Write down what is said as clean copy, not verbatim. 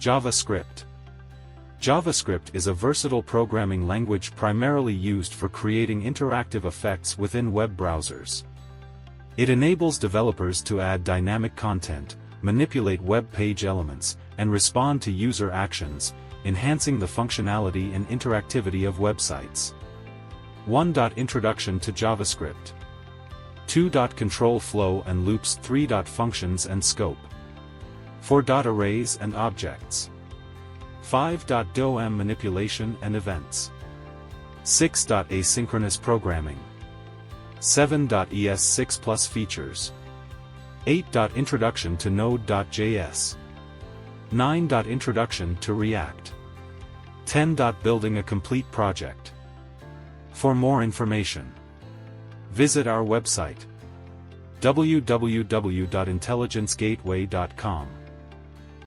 JavaScript. JavaScript is a versatile programming language primarily used for creating interactive effects within web browsers. It enables developers to add dynamic content, manipulate web page elements, and respond to user actions, enhancing the functionality and interactivity of websites. 1. Introduction to JavaScript. 2. Control flow and loops. 3. Functions and scope. 4. Arrays and objects. 5. DOM manipulation and events. 6. Asynchronous programming. 7. ES6+ features. 8. Introduction to Node.js. 9. Introduction to React. 10. Building a complete project. For more information, visit our website www.intelligencegateway.com.